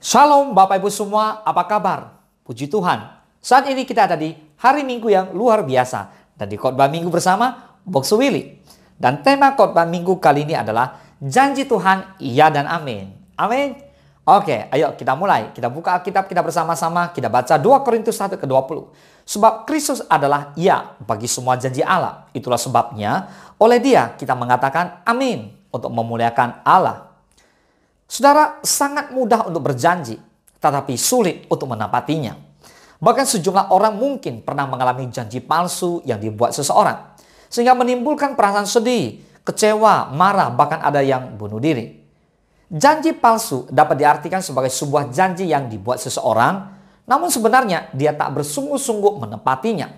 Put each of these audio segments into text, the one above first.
Shalom Bapak Ibu semua, apa kabar? Puji Tuhan, saat ini kita ada di hari Minggu yang luar biasa dan di khotbah Minggu bersama Boksu Willy. Dan tema khotbah Minggu kali ini adalah janji Tuhan, iya dan amin. Amin. Oke, ayo kita mulai. Kita buka Alkitab kita bersama-sama, kita baca 2 Korintus 1 ke 20. Sebab Kristus adalah ya bagi semua janji Allah. Itulah sebabnya oleh Dia kita mengatakan amin untuk memuliakan Allah. Saudara, sangat mudah untuk berjanji, tetapi sulit untuk menepatinya. Bahkan sejumlah orang mungkin pernah mengalami janji palsu yang dibuat seseorang, sehingga menimbulkan perasaan sedih, kecewa, marah, bahkan ada yang bunuh diri. Janji palsu dapat diartikan sebagai sebuah janji yang dibuat seseorang, namun sebenarnya dia tak bersungguh-sungguh menepatinya.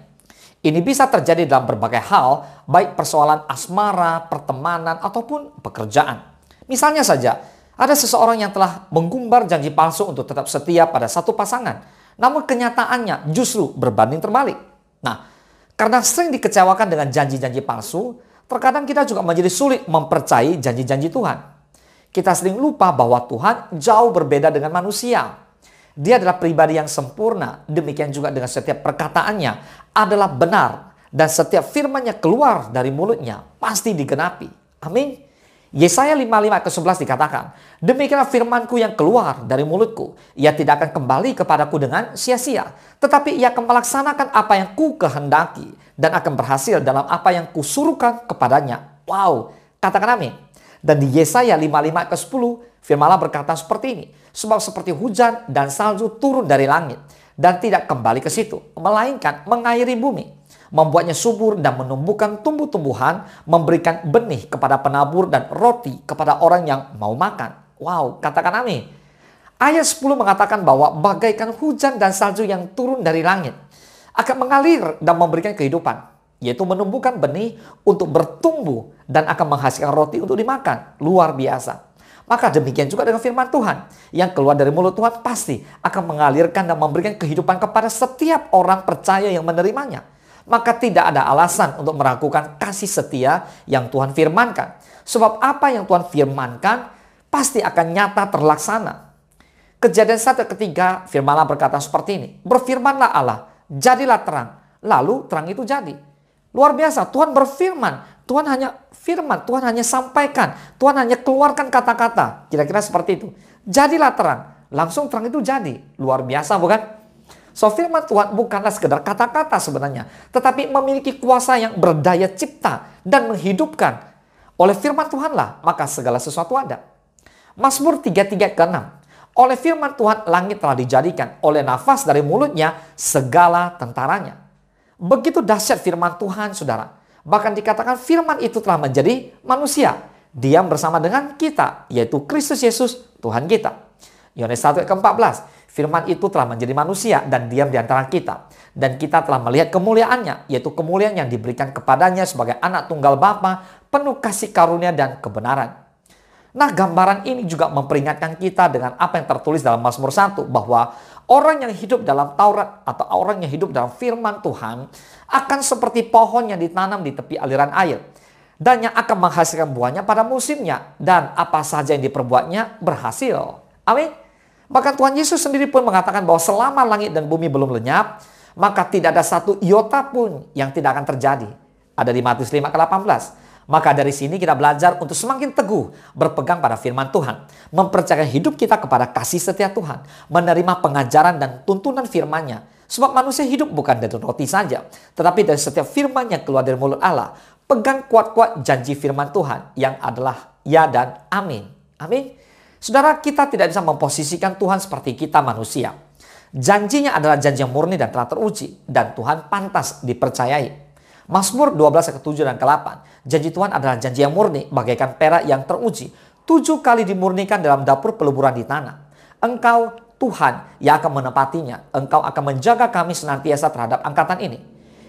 Ini bisa terjadi dalam berbagai hal, baik persoalan asmara, pertemanan, ataupun pekerjaan. Misalnya saja, ada seseorang yang telah menggumbar janji palsu untuk tetap setia pada satu pasangan, namun kenyataannya justru berbanding terbalik. Nah, karena sering dikecewakan dengan janji-janji palsu, terkadang kita juga menjadi sulit mempercayai janji-janji Tuhan. Kita sering lupa bahwa Tuhan jauh berbeda dengan manusia. Dia adalah pribadi yang sempurna, demikian juga dengan setiap perkataannya adalah benar, dan setiap firman-Nya keluar dari mulutnya pasti digenapi. Amin. Yesaya 55 ke 11 dikatakan, demikianlah firmanku yang keluar dari mulutku. Ia tidak akan kembali kepadaku dengan sia-sia, tetapi ia akan melaksanakan apa yang ku kehendaki dan akan berhasil dalam apa yang kusuruhkan kepadanya. Wow, katakan amin. Dan di Yesaya 55 ke 10, firman Allah berkata seperti ini, sebab seperti hujan dan salju turun dari langit dan tidak kembali ke situ, melainkan mengairi bumi, membuatnya subur dan menumbuhkan tumbuh-tumbuhan, memberikan benih kepada penabur dan roti kepada orang yang mau makan. Wow, katakan amin. Ayat 10 mengatakan bahwa bagaikan hujan dan salju yang turun dari langit akan mengalir dan memberikan kehidupan, yaitu menumbuhkan benih untuk bertumbuh dan akan menghasilkan roti untuk dimakan. Luar biasa. Maka demikian juga dengan firman Tuhan yang keluar dari mulut Tuhan pasti akan mengalirkan dan memberikan kehidupan kepada setiap orang percaya yang menerimanya. Maka tidak ada alasan untuk meragukan kasih setia yang Tuhan firmankan. Sebab apa yang Tuhan firmankan pasti akan nyata terlaksana. Kejadian 1:3 firman Allah berkata seperti ini. Berfirmanlah Allah, jadilah terang. Lalu terang itu jadi. Luar biasa, Tuhan berfirman. Tuhan hanya firman, Tuhan hanya sampaikan. Tuhan hanya keluarkan kata-kata. Kira-kira seperti itu. Jadilah terang. Langsung terang itu jadi. Luar biasa bukan? So firman Tuhan bukanlah sekedar kata-kata sebenarnya, tetapi memiliki kuasa yang berdaya cipta dan menghidupkan. Oleh firman Tuhanlah, maka segala sesuatu ada. Mazmur 33 ke 6. Oleh firman Tuhan langit telah dijadikan, oleh nafas dari mulutnya segala tentaranya. Begitu dahsyat firman Tuhan, saudara. Bahkan dikatakan firman itu telah menjadi manusia, diam bersama dengan kita, yaitu Kristus Yesus Tuhan kita. Yohanes 1 ke 14. Firman itu telah menjadi manusia dan diam di antara kita. Dan kita telah melihat kemuliaannya, yaitu kemuliaan yang diberikan kepadanya sebagai anak tunggal Bapa, penuh kasih karunia dan kebenaran. Nah, gambaran ini juga memperingatkan kita dengan apa yang tertulis dalam Mazmur 1, bahwa orang yang hidup dalam Taurat atau orang yang hidup dalam firman Tuhan akan seperti pohon yang ditanam di tepi aliran air. Dan yang akan menghasilkan buahnya pada musimnya. Dan apa saja yang diperbuatnya berhasil. Amin. Bahkan Tuhan Yesus sendiri pun mengatakan bahwa selama langit dan bumi belum lenyap, maka tidak ada satu iota pun yang tidak akan terjadi. Ada di Matius 5 ke 18. Maka dari sini kita belajar untuk semakin teguh berpegang pada firman Tuhan. Mempercayai hidup kita kepada kasih setia Tuhan. Menerima pengajaran dan tuntunan firman-Nya. Sebab manusia hidup bukan dari roti saja, tetapi dari setiap firman yang keluar dari mulut Allah. Pegang kuat-kuat janji firman Tuhan yang adalah ya dan amin. Amin. Saudara, kita tidak bisa memposisikan Tuhan seperti kita manusia. Janjinya adalah janji yang murni dan telah teruji. Dan Tuhan pantas dipercayai. Mazmur 12 ke 7 dan ke 8. Janji Tuhan adalah janji yang murni, bagaikan perak yang teruji. 7 kali dimurnikan dalam dapur peleburan di tanah. Engkau Tuhan yang akan menepatinya. Engkau akan menjaga kami senantiasa terhadap angkatan ini.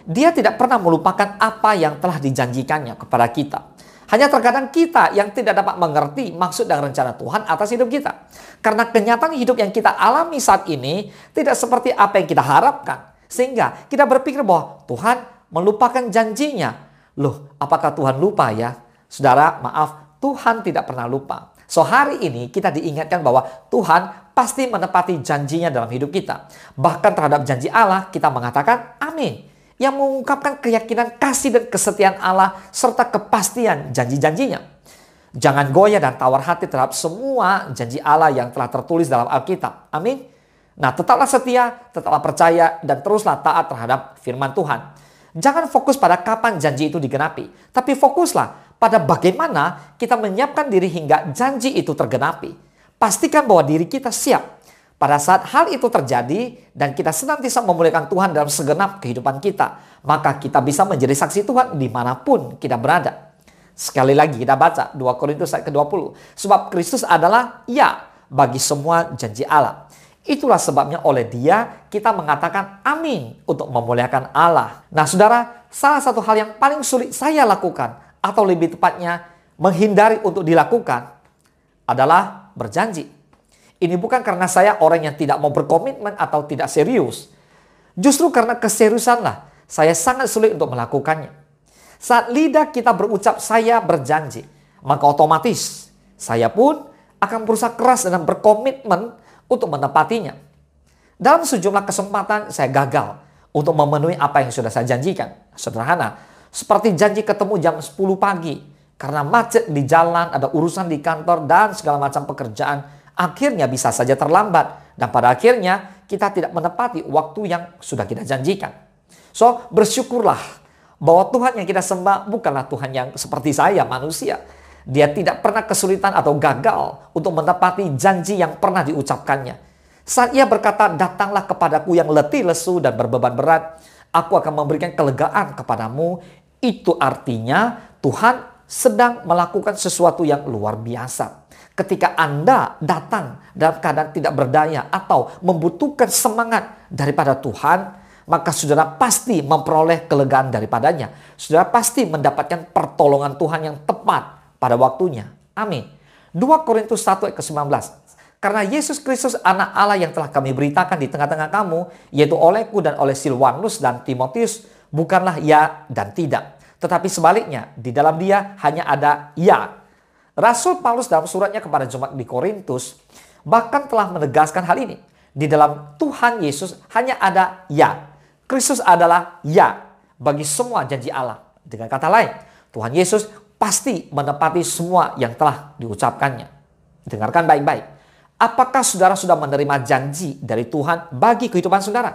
Dia tidak pernah melupakan apa yang telah dijanjikannya kepada kita. Hanya terkadang kita yang tidak dapat mengerti maksud dan rencana Tuhan atas hidup kita. Karena kenyataan hidup yang kita alami saat ini tidak seperti apa yang kita harapkan. Sehingga kita berpikir bahwa Tuhan melupakan janjinya. Loh, apakah Tuhan lupa ya? Saudara, maaf, Tuhan tidak pernah lupa. So hari ini kita diingatkan bahwa Tuhan pasti menepati janjinya dalam hidup kita. Bahkan terhadap janji Allah kita mengatakan amin. Yang mengungkapkan keyakinan kasih dan kesetiaan Allah serta kepastian janji-janjinya. Jangan goyah dan tawar hati terhadap semua janji Allah yang telah tertulis dalam Alkitab. Amin. Nah, tetaplah setia, tetaplah percaya, dan teruslah taat terhadap firman Tuhan. Jangan fokus pada kapan janji itu digenapi, tapi fokuslah pada bagaimana kita menyiapkan diri hingga janji itu tergenapi. Pastikan bahwa diri kita siap pada saat hal itu terjadi dan kita senantiasa memuliakan Tuhan dalam segenap kehidupan kita. Maka kita bisa menjadi saksi Tuhan dimanapun kita berada. Sekali lagi kita baca 2 Korintus ayat ke-20. Sebab Kristus adalah ya bagi semua janji Allah. Itulah sebabnya oleh Dia kita mengatakan amin untuk memuliakan Allah. Nah saudara, salah satu hal yang paling sulit saya lakukan, atau lebih tepatnya menghindari untuk dilakukan, adalah berjanji. Ini bukan karena saya orang yang tidak mau berkomitmen atau tidak serius. Justru karena keseriusanlah saya sangat sulit untuk melakukannya. Saat lidah kita berucap saya berjanji, maka otomatis saya pun akan berusaha keras dan berkomitmen untuk menepatinya. Dalam sejumlah kesempatan saya gagal untuk memenuhi apa yang sudah saya janjikan. Sederhana, seperti janji ketemu jam 10 pagi. Karena macet di jalan, ada urusan di kantor, dan segala macam pekerjaan. Akhirnya bisa saja terlambat. Dan pada akhirnya kita tidak menepati waktu yang sudah kita janjikan. So, bersyukurlah bahwa Tuhan yang kita sembah bukanlah Tuhan yang seperti saya, manusia. Dia tidak pernah kesulitan atau gagal untuk menepati janji yang pernah diucapkannya. Saat Ia berkata, datanglah kepadaku yang letih, lesu, dan berbeban berat. Aku akan memberikan kelegaan kepadamu. Itu artinya Tuhan sedang melakukan sesuatu yang luar biasa. Ketika Anda datang dalam keadaan tidak berdaya atau membutuhkan semangat daripada Tuhan, maka saudara pasti memperoleh kelegaan daripadanya. Saudara pasti mendapatkan pertolongan Tuhan yang tepat pada waktunya. Amin. 2 Korintus 1 ayat ke-19. Karena Yesus Kristus anak Allah yang telah kami beritakan di tengah-tengah kamu, yaitu olehku dan oleh Silwanus dan Timotius, bukanlah ya dan tidak. Tetapi sebaliknya, di dalam Dia hanya ada ya. Rasul Paulus dalam suratnya kepada jemaat di Korintus bahkan telah menegaskan hal ini. Di dalam Tuhan Yesus hanya ada ya. Kristus adalah ya bagi semua janji Allah. Dengan kata lain, Tuhan Yesus pasti menepati semua yang telah diucapkannya. Dengarkan baik-baik. Apakah saudara sudah menerima janji dari Tuhan bagi kehidupan saudara?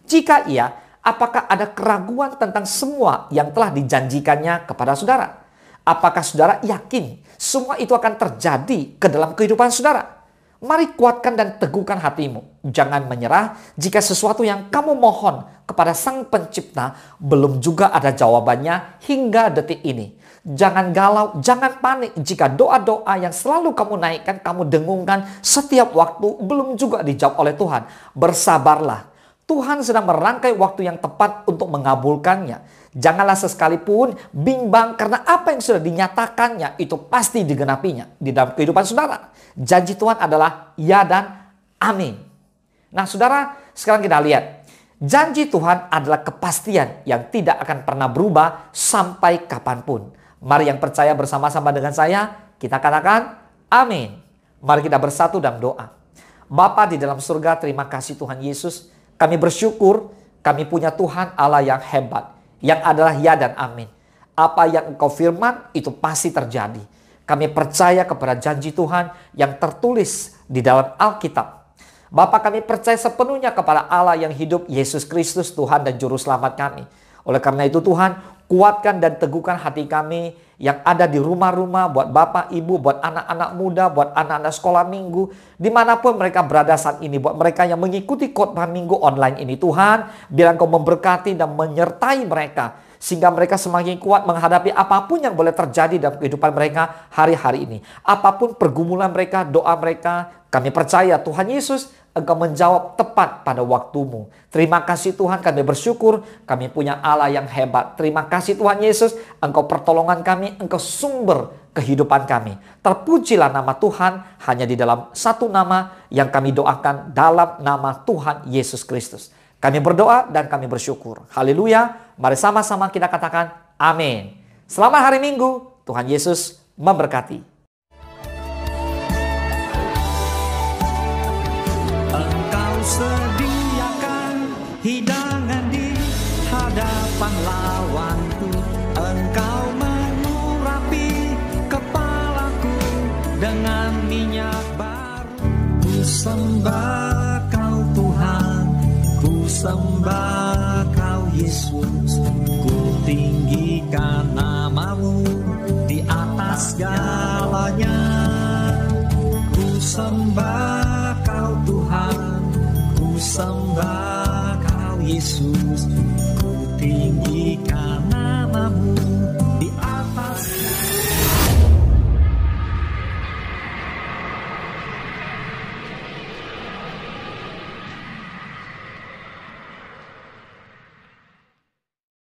Jika iya, apakah ada keraguan tentang semua yang telah dijanjikannya kepada saudara? Apakah saudara yakin semua itu akan terjadi ke dalam kehidupan saudara? Mari kuatkan dan teguhkan hatimu. Jangan menyerah jika sesuatu yang kamu mohon kepada Sang Pencipta belum juga ada jawabannya hingga detik ini. Jangan galau, jangan panik jika doa-doa yang selalu kamu naikkan, kamu dengungkan setiap waktu belum juga dijawab oleh Tuhan. Bersabarlah. Tuhan sedang merangkai waktu yang tepat untuk mengabulkannya. Janganlah sesekalipun bimbang karena apa yang sudah dinyatakannya itu pasti digenapinya di dalam kehidupan saudara. Janji Tuhan adalah ya dan amin. Nah saudara, sekarang kita lihat. Janji Tuhan adalah kepastian yang tidak akan pernah berubah sampai kapanpun. Mari yang percaya bersama-sama dengan saya, kita katakan amin. Mari kita bersatu dalam doa. Bapa di dalam surga, terima kasih Tuhan Yesus. Kami bersyukur kami punya Tuhan Allah yang hebat, yang adalah ya dan amin. Apa yang Engkau firman itu pasti terjadi. Kami percaya kepada janji Tuhan yang tertulis di dalam Alkitab. Bapa, kami percaya sepenuhnya kepada Allah yang hidup, Yesus Kristus Tuhan dan Juru Selamat kami. Oleh karena itu Tuhan, kuatkan dan teguhkan hati kami yang ada di rumah-rumah, buat bapak, ibu, buat anak-anak muda, buat anak-anak sekolah minggu, dimanapun mereka berada saat ini, buat mereka yang mengikuti khotbah minggu online ini. Tuhan, biar Engkau memberkati dan menyertai mereka, sehingga mereka semakin kuat menghadapi apapun yang boleh terjadi dalam kehidupan mereka hari-hari ini. Apapun pergumulan mereka, doa mereka, kami percaya Tuhan Yesus, Engkau menjawab tepat pada waktumu. Terima kasih Tuhan, kami bersyukur kami punya Allah yang hebat. Terima kasih Tuhan Yesus, Engkau pertolongan kami, Engkau sumber kehidupan kami. Terpujilah nama Tuhan hanya di dalam satu nama yang kami doakan, dalam nama Tuhan Yesus Kristus. Kami berdoa dan kami bersyukur. Haleluya. Mari sama-sama kita katakan amin. Selamat hari Minggu. Tuhan Yesus memberkati. ada pahlawanku, Engkau mengurapi kepalaku dengan minyak baru. Ku sembah Kau Tuhan, ku sembah Kau Yesus, ku tinggikan nama-Mu di atas segalanya. Ku sembah Kau Tuhan, ku sembah Kau Yesus, ku tinggikan nama-Mu di atas